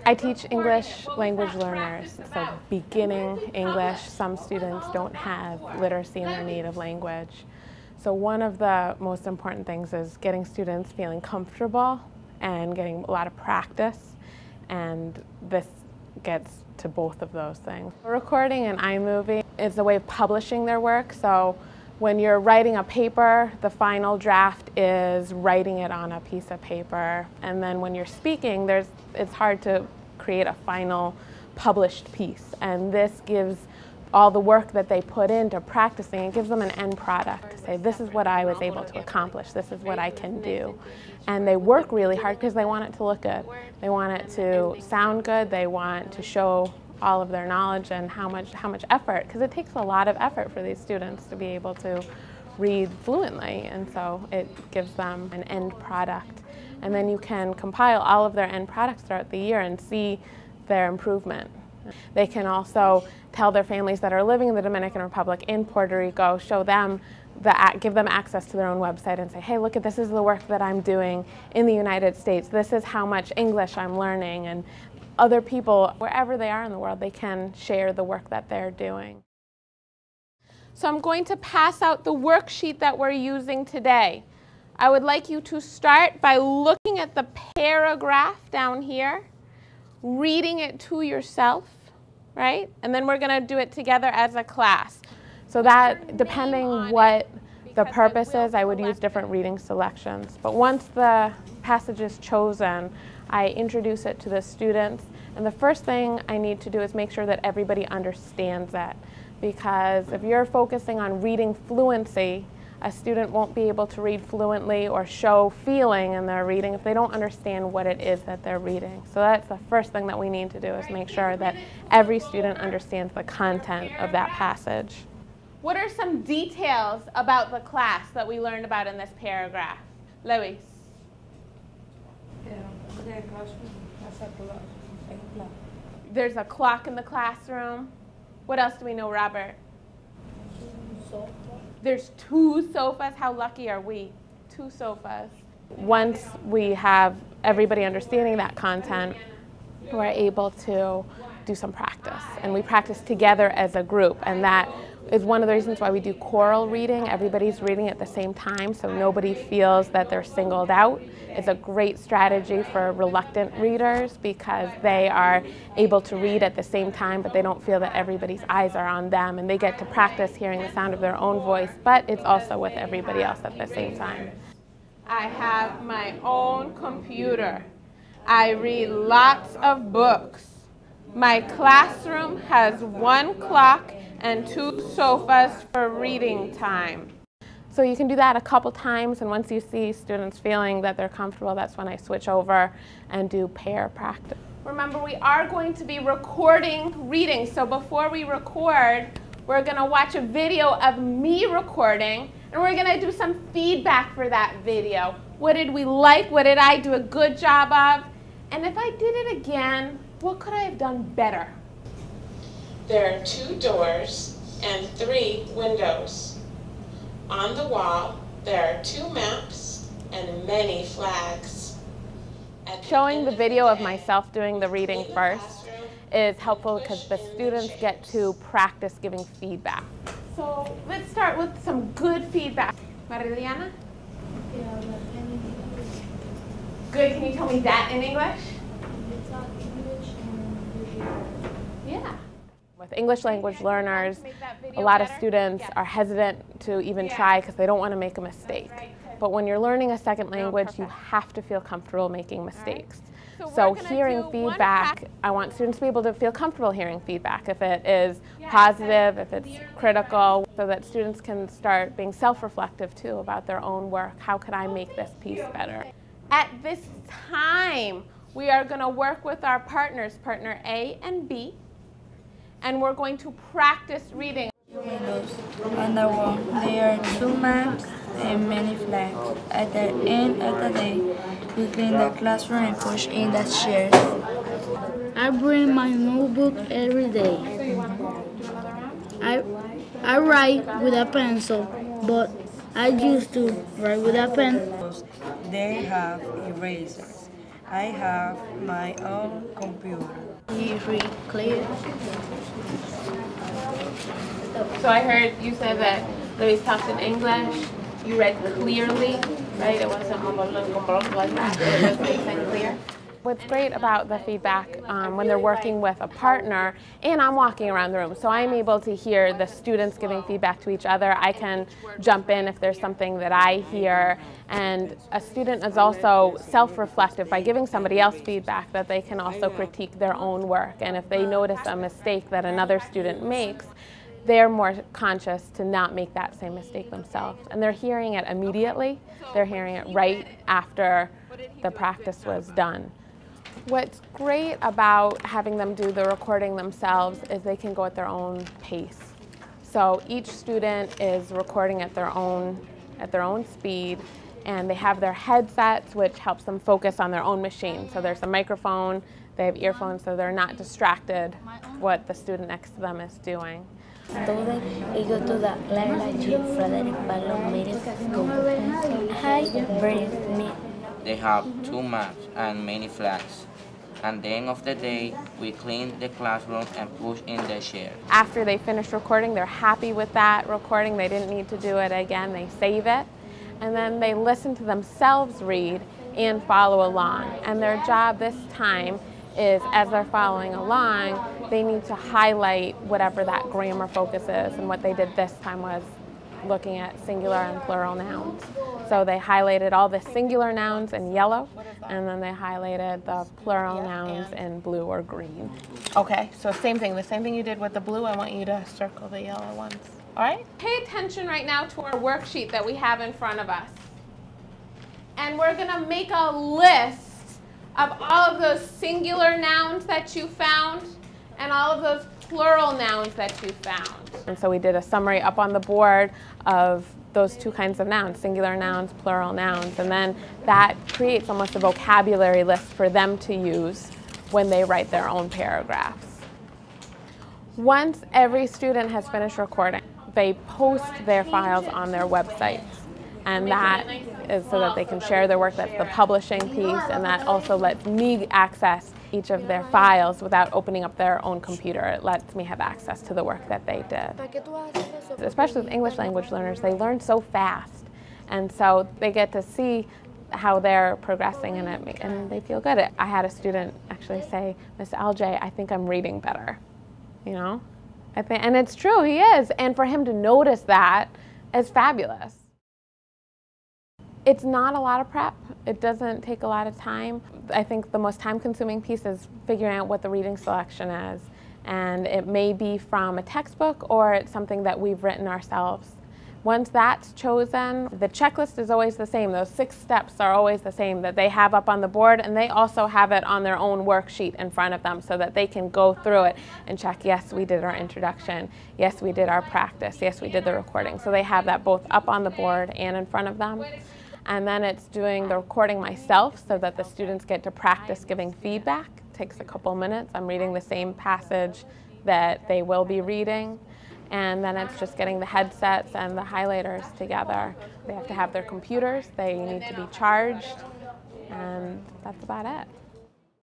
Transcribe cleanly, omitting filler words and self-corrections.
I teach English language learners, so beginning English. Some students don't have literacy in their native language. So one of the most important things is getting students feeling comfortable and getting a lot of practice, and this gets to both of those things. Recording an iMovie is a way of publishing their work, so when you're writing a paper, the final draft is writing it on a piece of paper, and then when you're speaking, it's hard to create a final published piece, and this gives all the work that they put into practicing, it gives them an end product to say, this is what I was able to accomplish, this is what I can do. And they work really hard because they want it to look good. They want it to sound good, they want to show all of their knowledge and how much effort, because it takes a lot of effort for these students to be able to read fluently, and so it gives them an end product. And then you can compile all of their end products throughout the year and see their improvement. They can also tell their families that are living in the Dominican Republic, in Puerto Rico, show them, give them access to their own website and say, hey, look, this is the work that I'm doing in the United States. This is how much English I'm learning. And other people, wherever they are in the world, they can share the work that they're doing. So I'm going to pass out the worksheet that we're using today. I would like you to start by looking at the paragraph down here, reading it to yourself, right? And then we're going to do it together as a class. So that, depending what the purpose is, I would use different reading selections. But once the passage is chosen, I introduce it to the students. And the first thing I need to do is make sure that everybody understands it. Because if you're focusing on reading fluency, a student won't be able to read fluently or show feeling in their reading if they don't understand what it is that they're reading. So that's the first thing that we need to do, is make sure that every student understands the content of that passage. What are some details about the class that we learned about in this paragraph? Luis? There's a clock in the classroom. What else do we know, Robert? There's 2 sofas. How lucky are we? 2 sofas. Once we have everybody understanding that content, we're able to do some practice. And we practice together as a group. And that is one of the reasons why we do choral reading. Everybody's reading at the same time, so nobody feels that they're singled out. It's a great strategy for reluctant readers because they are able to read at the same time, but they don't feel that everybody's eyes are on them, and they get to practice hearing the sound of their own voice, but it's also with everybody else at the same time. I have my own computer. I read lots of books. My classroom has 1 clock and 2 sofas for reading time. So you can do that a couple times, and once you see students feeling that they're comfortable, that's when I switch over and do pair practice. Remember, we are going to be recording reading, so before we record, we're going to watch a video of me recording, and we're going to do some feedback for that video. What did we like? What did I do a good job of? And if I did it again, what could I have done better? There are 2 doors and 3 windows. On the wall, there are 2 maps and many flags. Showing the video of myself doing the reading first is helpful because the students get to practice giving feedback. So let's start with some good feedback. Mariliana? Good, can you tell me that in English? Yeah. With English language learners, a lot of students are hesitant to even try because they don't want to make a mistake. But when you're learning a second language, you have to feel comfortable making mistakes. So hearing feedback, I want students to be able to feel comfortable hearing feedback, if it is positive, if it's critical, so that students can start being self-reflective too about their own work. How could I make this piece better? At this time, we are going to work with our partners, partner A and B, and we're going to practice reading. Windows. On the wall, there are 2 maps and many flags. At the end of the day, we clean the classroom and push in the chairs. I bring my notebook every day. I write with a pencil, but I used to write with a pen. They have erasers I have my own computer. You read clear. So I heard you say that Louis talked in English. You read clearly, right? It wasn't like that. It was nice and clear. What's great about the feedback when they're working with a partner, and I'm walking around the room, so I'm able to hear the students giving feedback to each other. I can jump in if there's something that I hear, and a student is also self-reflective by giving somebody else feedback that they can also critique their own work. And if they notice a mistake that another student makes, they're more conscious to not make that same mistake themselves. And they're hearing it immediately. They're hearing it right after the practice was done. What's great about having them do the recording themselves is they can go at their own pace. So each student is recording at their own speed, and they have their headsets, which helps them focus on their own machine. So there's a microphone, they have earphones, so they're not distracted what the student next to them is doing. Student, we go to the Lilla G, Frederick Pilot Middle School. Hi, bring me. They have 2 maps and many flags. At the end of the day, we clean the classroom and push in the chair. After they finish recording, they're happy with that recording. They didn't need to do it again. They save it. And then they listen to themselves read and follow along. And their job this time is, as they're following along, they need to highlight whatever that grammar focus is. And what they did this time was looking at singular and plural nouns. So they highlighted all the singular nouns in yellow, and then they highlighted the plural nouns in blue or green. Okay, so same thing. The same thing you did with the blue, I want you to circle the yellow ones. All right? Pay attention right now to our worksheet that we have in front of us. And we're going to make a list of all of those singular nouns that you found and all of those plural nouns that you found. And so we did a summary up on the board of those 2 kinds of nouns, singular nouns, plural nouns, and then that creates almost a vocabulary list for them to use when they write their own paragraphs. Once every student has finished recording, they post their files on their websites, and that is so that they can share their work. That's the publishing piece, and that also lets me access each of their files without opening up their own computer. It lets me have access to the work that they did. Especially with English language learners, they learn so fast, and so they get to see how they're progressing in it, and they feel good. I had a student actually say, "Miss LJ, I think I'm reading better," you know? And it's true, he is, and for him to notice that is fabulous. It's not a lot of prep. It doesn't take a lot of time. I think the most time-consuming piece is figuring out what the reading selection is. And it may be from a textbook or it's something that we've written ourselves. Once that's chosen, the checklist is always the same. Those 6 steps are always the same that they have up on the board, and they also have it on their own worksheet in front of them so that they can go through it and check, yes, we did our introduction, yes, we did our practice, yes, we did the recording. So they have that both up on the board and in front of them. And then it's doing the recording myself so that the students get to practice giving feedback. It takes a couple minutes. I'm reading the same passage that they will be reading. And then it's just getting the headsets and the highlighters together. They have to have their computers. They need to be charged. And that's about it.